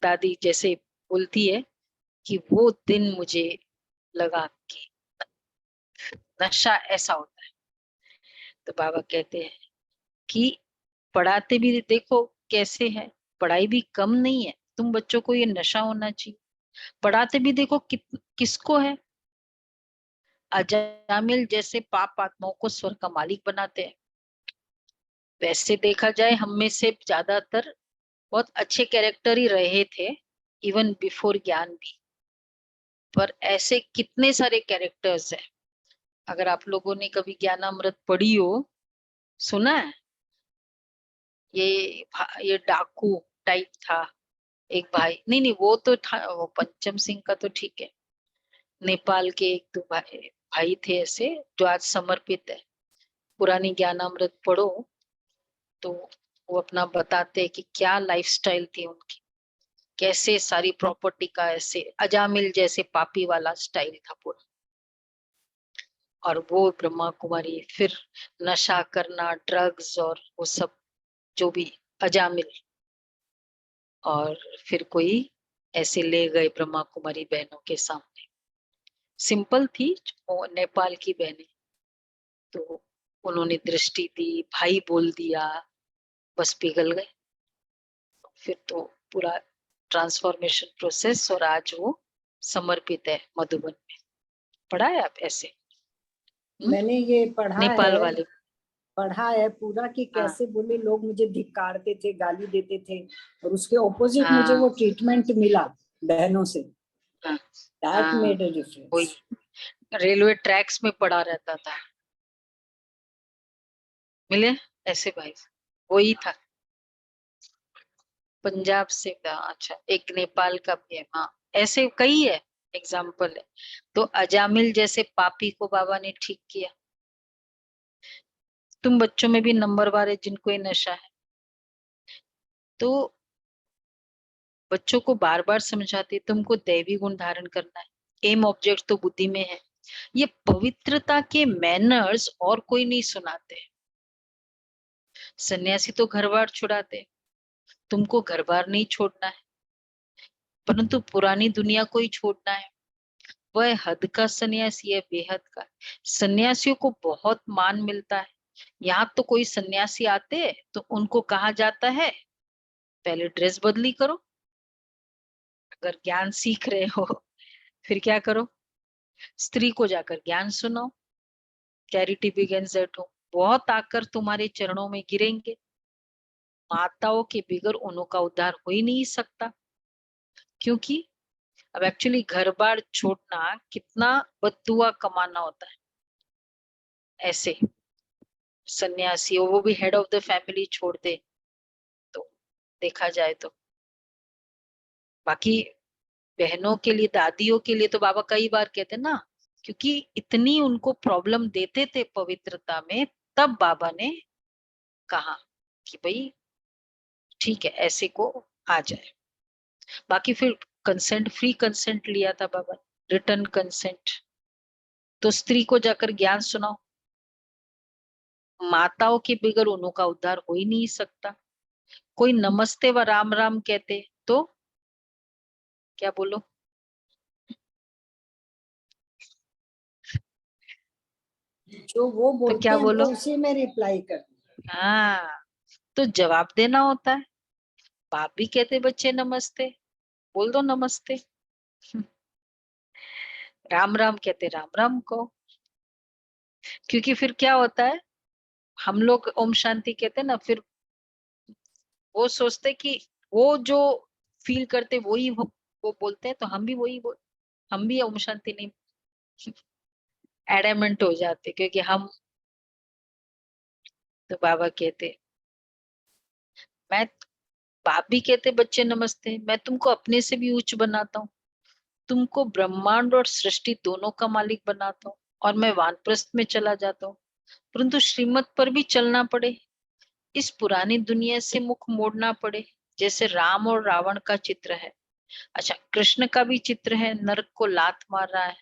दादी जैसे बोलती है कि वो दिन मुझे लगा कि नशा ऐसा होता है। तो बाबा कहते हैं कि पढ़ाते भी देखो कैसे है, पढ़ाई भी कम नहीं है, तुम बच्चों को ये नशा होना चाहिए। पढ़ाते भी देखो किसको है, अजामिल जैसे पाप आत्माओं को स्वर्ग का मालिक बनाते हैं। वैसे देखा जाए हम में से ज्यादातर बहुत अच्छे कैरेक्टर ही रहे थे, इवन बिफोर ज्ञान भी। पर ऐसे कितने सारे कैरेक्टर्स हैं। अगर आप लोगों ने कभी ज्ञानामृत पढ़ी हो, सुना है, ये डाकू टाइप था एक भाई। नहीं नहीं, वो तो था, वो पंचम सिंह का तो ठीक है। नेपाल के एक दो भाई थे ऐसे जो आज समर्पित है। पुरानी ज्ञानामृत पढ़ो तो वो अपना बताते हैं कि क्या लाइफस्टाइल थी उनकी, कैसे सारी प्रॉपर्टी का ऐसे अजामिल जैसे पापी वाला स्टाइल था पूरा। और वो ब्रह्मा कुमारी, फिर नशा करना, ड्रग्स और वो सब जो भी अजामिल। और फिर कोई ऐसे ले गए ब्रह्मा कुमारी बहनों के सामने। सिंपल थी वो नेपाल की बहनें, तो उन्होंने दृष्टि दी, भाई बोल दिया, बस पिघल गए। फिर तो पूरा ट्रांसफॉर्मेशन प्रोसेस, और आज वो समर्पित है मधुबन में। पढ़ा है आप ऐसे? मैंने ये पढ़ा नेपाल है, वाले। पूरा कि हाँ कैसे बोले लोग मुझे धिक्कारते थे, गाली देते थे, और उसके ऑपोजिट मुझे हाँ वो ट्रीटमेंट मिला बहनों से। हाँ दैट हाँ, मेड अ डिफरेंस। वही रेलवे ट्रैक्स में पड़ा रहता था। मिले ऐसे भाई, वही था। पंजाब से था, अच्छा एक नेपाल का भी है। हाँ, ऐसे कई है, एग्जाम्पल है। तो अजामिल जैसे पापी को बाबा ने ठीक किया। तुम बच्चों में भी नंबर वार है जिनको ये नशा है, तो बच्चों को बार बार समझाते तुमको दैवी गुण धारण करना है। एम ऑब्जेक्ट तो बुद्धि में है। ये पवित्रता के मैनर्स और कोई नहीं सुनाते। सन्यासी तो घर बार छुड़ाते, तुमको घर बार नहीं छोड़ना है, परंतु पुरानी दुनिया को ही छोड़ना है। वह हद का सन्यासी है, बेहद का। सन्यासियों को बहुत मान मिलता है। यहाँ तो कोई सन्यासी आते हैं तो उनको कहा जाता है पहले ड्रेस बदली करो। अगर ज्ञान सीख रहे हो फिर क्या करो, स्त्री को जाकर ज्ञान सुनाओ। Charity begins at home. बहुत आकर तुम्हारे चरणों में गिरेंगे। माताओं के बिगर उनका उद्धार हो ही नहीं सकता। क्योंकि अब एक्चुअली घर बार छोड़ना कितना बद्दुआ कमाना होता है। ऐसे सन्यासी हो, वो भी हेड ऑफ द फैमिली छोड़ दे, तो देखा जाए तो। बाकी बहनों के लिए, दादियों के लिए तो बाबा कई बार कहते ना, क्योंकि इतनी उनको प्रॉब्लम देते थे पवित्रता में, तब बाबा ने कहा कि भाई ठीक है ऐसे को आ जाए। बाकी फिर कंसेंट, फ्री कंसेंट लिया था बाबा, रिटर्न कंसेंट। तो स्त्री को जाकर ज्ञान सुनाओ। माताओं के बिगर उनका उद्धार हो ही नहीं सकता। कोई नमस्ते व राम राम कहते तो क्या बोलो, जो वो तो बोलते क्या हैं बोलो? हमको उसी में रिप्लाई कर। हाँ, तो जवाब देना होता है। बाप भी कहते बच्चे नमस्ते, बोल दो नमस्ते। राम राम कहते राम राम को। क्योंकि फिर क्या होता है, हम लोग ओम शांति कहते ना, फिर वो सोचते कि वो जो फील करते वही वो बोलते हैं, तो हम भी वही हम भी ओम शांति नहीं एडेमेंट हो जाते, क्योंकि हम तो बाबा कहते, मैं बाप भी कहते बच्चे नमस्ते, मैं तुमको अपने से भी उच्च बनाता हूँ, तुमको ब्रह्मांड और सृष्टि दोनों का मालिक बनाता हूँ, और मैं वानप्रस्थ में चला जाता हूँ। परंतु श्रीमत पर भी चलना पड़े, इस पुरानी दुनिया से मुख मोड़ना पड़े, जैसे राम और रावण का चित्र है। अच्छा, कृष्ण का भी चित्र है, नरक को लात मार रहा है,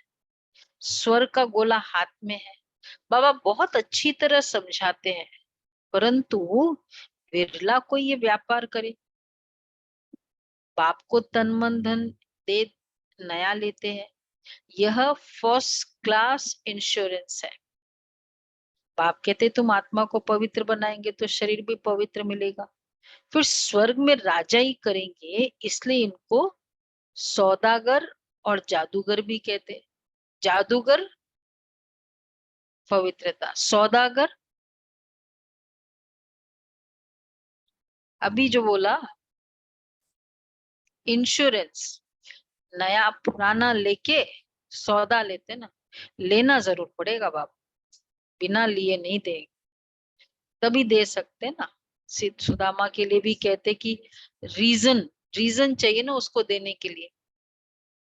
स्वर्ग का गोला हाथ में है। बाबा बहुत अच्छी तरह समझाते हैं, परंतु विरला कोई ये व्यापार करे। बाप को तन मन धन दे नया लेते हैं, यह फर्स्ट क्लास इंश्योरेंस है। बाप कहते तुम आत्मा को पवित्र बनाएंगे तो शरीर भी पवित्र मिलेगा, फिर स्वर्ग में राजा ही करेंगे, इसलिए इनको सौदागर और जादूगर भी कहते हैं। जादूगर पवित्रता, सौदागर अभी जो बोला इंश्योरेंस, नया पुराना लेके सौदा लेते ना, लेना जरूर पड़ेगा बाबा, बिना लिए नहीं देंगे, तभी दे सकते ना। सुदामा के लिए भी कहते कि रीजन चाहिए ना उसको देने के लिए,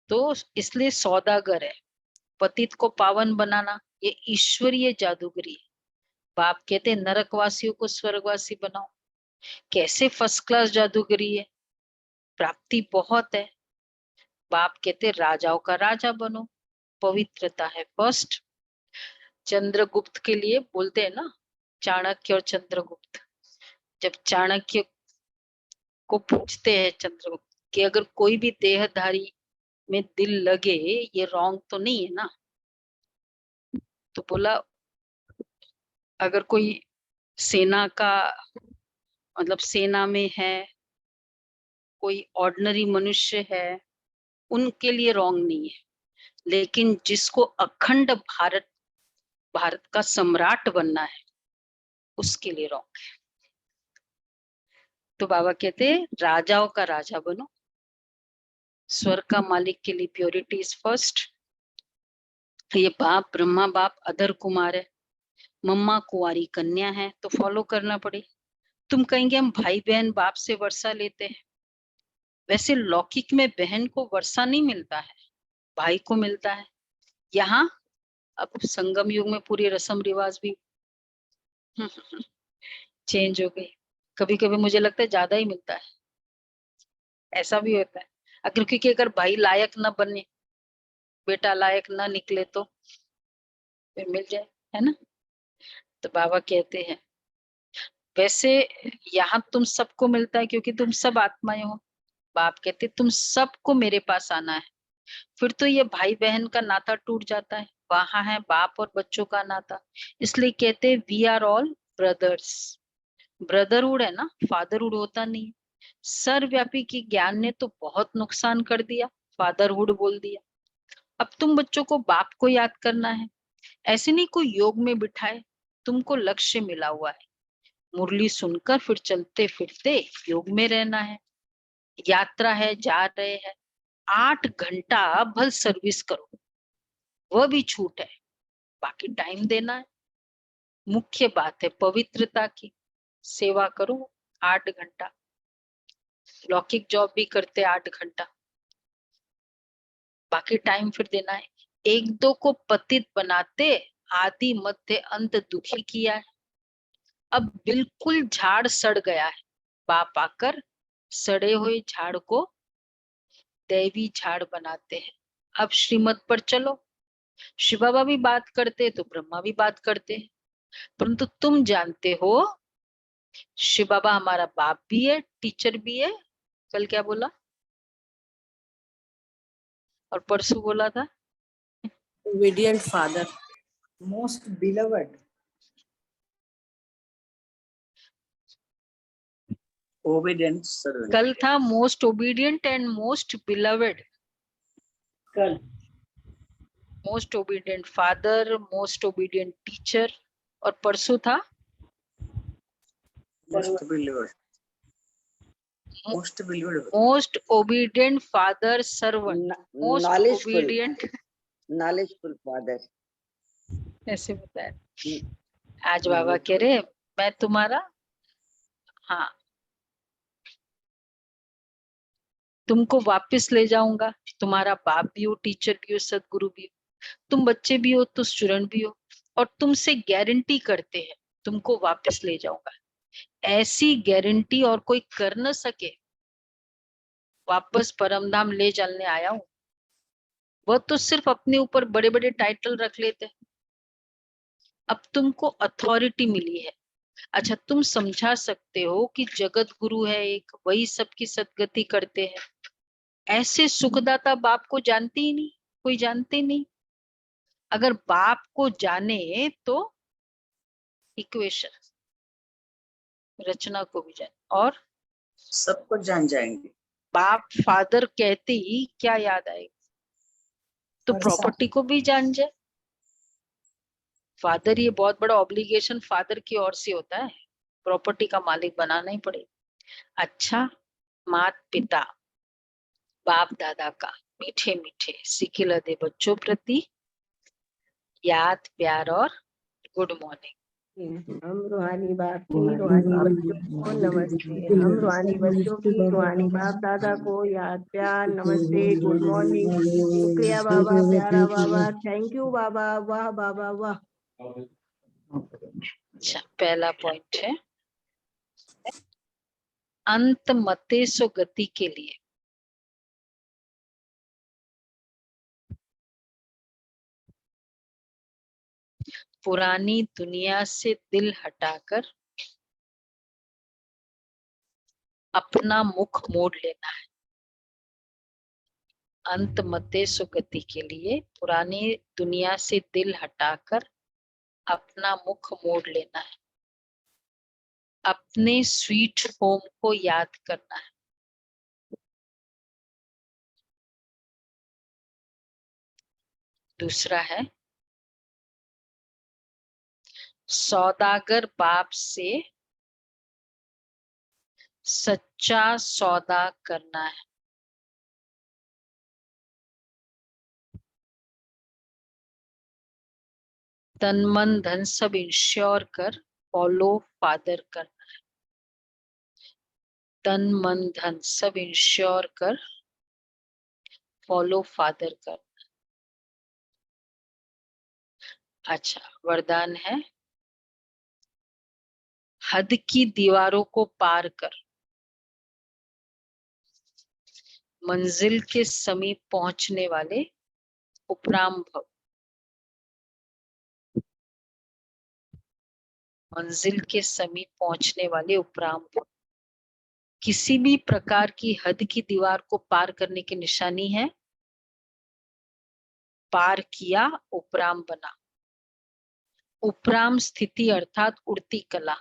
तो इसलिए सौदागर है। पतित को पावन बनाना ये ईश्वरीय जादूगरी है। बाप कहते नरकवासियों को स्वर्गवासी बनाओ, कैसे फर्स्ट क्लास जादूगरी है, प्राप्ति बहुत है। बाप कहते राजाओं का राजा बनो, पवित्रता है फर्स्ट। चंद्रगुप्त के लिए बोलते हैं ना, चाणक्य और चंद्रगुप्त, जब चाणक्य को पूछते हैं चंद्रगुप्त कि अगर कोई भी देहधारी में दिल लगे ये रॉन्ग तो नहीं है ना, तो बोला अगर कोई सेना का मतलब सेना में है, कोई ऑर्डिनरी मनुष्य है, उनके लिए रॉन्ग नहीं है, लेकिन जिसको अखंड भारत का सम्राट बनना है उसके लिए रॉन्ग है। तो बाबा कहते राजाओं का राजा बनो, स्वर्ग का मालिक के लिए प्योरिटी इज फर्स्ट। ये बाप ब्रह्मा बाप अधर कुमार है, मम्मा कुंवारी कन्या है, तो फॉलो करना पड़े। तुम कहेंगे हम भाई बहन बाप से वर्षा लेते हैं, वैसे लौकिक में बहन को वर्षा नहीं मिलता है, भाई को मिलता है। यहाँ अब संगम युग में पूरी रस्म रिवाज भी चेंज हो गई, कभी कभी मुझे लगता है ज्यादा ही मिलता है, ऐसा भी होता है। अगर क्योंकि अगर भाई लायक न बने, बेटा लायक न निकले तो फिर मिल जाए, है ना। तो बाबा कहते हैं वैसे यहाँ तुम सबको मिलता है क्योंकि तुम सब आत्माएं हो। बाप कहते तुम सबको मेरे पास आना है, फिर तो ये भाई बहन का नाता टूट जाता है, वहां है बाप और बच्चों का नाता। इसलिए कहते we are all brothers. Brotherhood है ना, फादरहुड होता नहीं। सर्वव्यापी की ज्ञान ने तो बहुत नुकसान कर दिया, फादरहुड बोल दिया। अब तुम बच्चों को बाप को याद करना है, ऐसे नहीं कोई योग में बिठाए, तुमको लक्ष्य मिला हुआ है, मुरली सुनकर फिर चलते फिरते योग में रहना है। यात्रा है, जा रहे हैं, 8 घंटा भल सर्विस करो, वह भी छूट है, बाकी टाइम देना है। मुख्य बात है पवित्रता की, सेवा करो 8 घंटा, लौकिक जॉब भी करते 8 घंटा, बाकी टाइम फिर देना है। एक दो को पतित बनाते आदि मध्य अंत दुखी किया है, अब बिल्कुल झाड़ सड़ गया है, बाप आकर सड़े हुए झाड़ को दैवी झाड़ बनाते हैं। अब श्रीमत पर चलो, शिव बाबा भी बात करते तो ब्रह्मा भी बात करते हैं, परंतु तुम जानते हो शिव बाबा हमारा बाप भी है, टीचर भी है। कल क्या बोला और परसों बोला था, obedient father, most beloved, obedient servant. कल था most obedient and most beloved. कल most obedient father, most obedient teacher, और परसों था Most beloved. Most beloved. Most obedient father servant, most knowledgeful obedient, knowledgeful father. ऐसे बताया। आज बाबा कह रहे मैं तुम्हारा, हाँ तुमको वापस ले जाऊंगा, तुम्हारा बाप भी हो, टीचर भी हो, सदगुरु भी हो, तुम बच्चे भी हो तो स्टूडेंट भी हो, और तुमसे गारंटी करते हैं तुमको वापस ले जाऊंगा। ऐसी गारंटी और कोई कर न सके, वापस परमधाम ले चलने आया हूँ। वह तो सिर्फ अपने ऊपर बड़े बड़े टाइटल रख लेते, अब तुमको अथॉरिटी मिली है। अच्छा, तुम समझा सकते हो कि जगत गुरु है एक, वही सबकी सदगति करते हैं। ऐसे सुखदाता बाप को जानते ही नहीं, कोई जानते नहीं। अगर बाप को जाने तो इक्वेशन रचना को भी जाने, और सबको जान जाएंगे। बाप फादर कहते ही क्या याद आएगा, तो और प्रॉपर्टी को भी जान जाए। फादर, ये बहुत बड़ा ऑब्लिगेशन फादर की ओर से होता है, प्रॉपर्टी का मालिक बनाना ही पड़ेगा। अच्छा, मात पिता बाप दादा का मीठे मीठे सिखिलदे बच्चों प्रति याद प्यार और गुड मॉर्निंग। हम रूहानी बाप की रूहानी बच्चों को नमस्ते। हम रूहानी बच्चों की रूहानी बाप दादा को याद प्यार नमस्ते गुड मॉर्निंग। शुक्रिया बाबा, प्यारा बाबा, थैंक यू बाबा, वाह बाबा वाह। अच्छा, पहला पॉइंट है अंत मते सो गति के लिए पुरानी दुनिया से दिल हटाकर अपना मुख मोड़ लेना है। अंत मते सो गति के लिए पुरानी दुनिया से दिल हटाकर अपना मुख मोड़ लेना है, अपने स्वीट होम को याद करना है। दूसरा है सौदागर बाप से सच्चा सौदा करना है। तन मन धन सब इंश्योर कर फॉलो फादर करना है। तन मन धन सब इंश्योर कर फॉलो फादर करना। अच्छा, वरदान है हद की दीवारों को पार कर मंजिल के समीप पहुंचने वाले उपराम भव। मंजिल के समीप पहुंचने वाले उपराम भव। किसी भी प्रकार की हद की दीवार को पार करने की निशानी है पार किया, उपराम बना। उपराम स्थिति अर्थात उड़ती कला।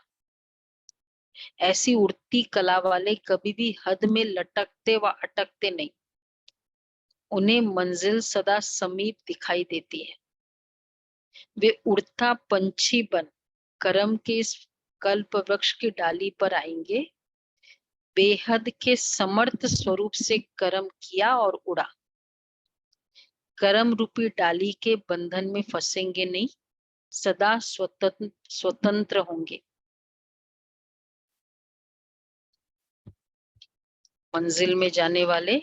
ऐसी उड़ती कला वाले कभी भी हद में लटकते व अटकते नहीं, उन्हें मंजिल सदा समीप दिखाई देती है। वे उड़ता पंछी बन कर्म के इस कल्प वृक्ष की डाली पर आएंगे। बेहद के समर्थ स्वरूप से कर्म किया और उड़ा। कर्म रूपी डाली के बंधन में फंसेंगे नहीं, सदा स्वतंत्र होंगे। मंजिल में जाने वाले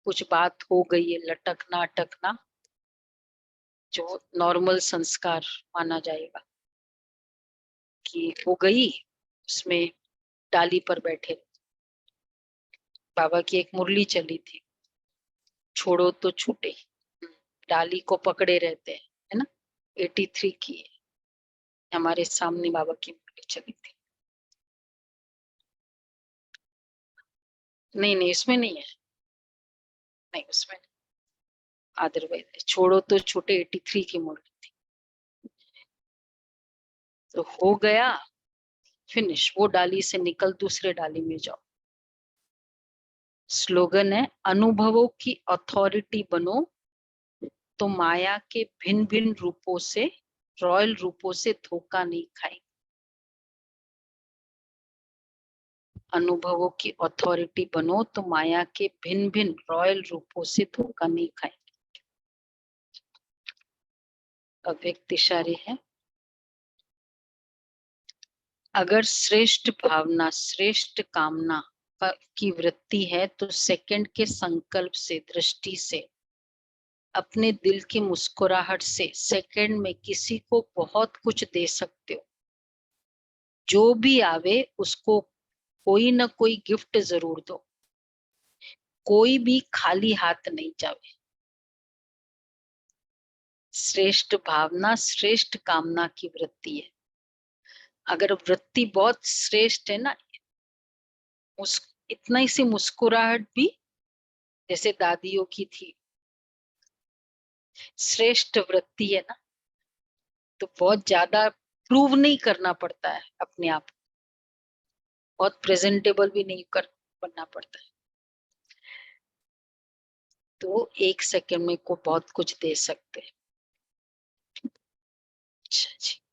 कुछ बात हो गई है, लटकना अटकना, जो नॉर्मल संस्कार माना जाएगा कि हो गई, उसमें डाली पर बैठे। बाबा की एक मुरली चली थी, छोड़ो तो छूटे, डाली को पकड़े रहते हैं, है ना। 83 की है, हमारे सामने बाबा की मुरली चली थी। नहीं नहीं, इसमें नहीं है, नहीं उसमें नहीं, अदरवाइज छोड़ो तो छूटे 83 की मुरली थी। तो हो गया, फिनिश, वो डाली से निकल दूसरे डाली में जाओ। स्लोगन है अनुभवों की अथॉरिटी बनो तो माया के भिन्न भिन्न रूपों से, रॉयल रूपों से धोखा नहीं खाएंगे। अनुभवों की अथॉरिटी बनो तो माया के भिन्न भिन्न रॉयल रूपों से धोखा नहीं खाएंगे। अव्यक्त इशारे है, अगर श्रेष्ठ भावना श्रेष्ठ कामना की वृत्ति है तो सेकंड के संकल्प से, दृष्टि से, अपने दिल की मुस्कुराहट से सेकंड में किसी को बहुत कुछ दे सकते हो। जो भी आवे उसको कोई ना कोई गिफ्ट जरूर दो। कोई भी खाली हाथ नहीं जावे। श्रेष्ठ भावना श्रेष्ठ कामना की वृत्ति है। अगर वृत्ति बहुत श्रेष्ठ है ना, उस इतना ही सी मुस्कुराहट भी जैसे दादियों की थी, श्रेष्ठ वृत्ति है ना, तो बहुत ज्यादा प्रूव नहीं करना पड़ता है अपने आप, बहुत प्रेजेंटेबल भी नहीं कर बनना पड़ता है। तो 1 सेकंड में को बहुत कुछ दे सकते हैं। अच्छा जी।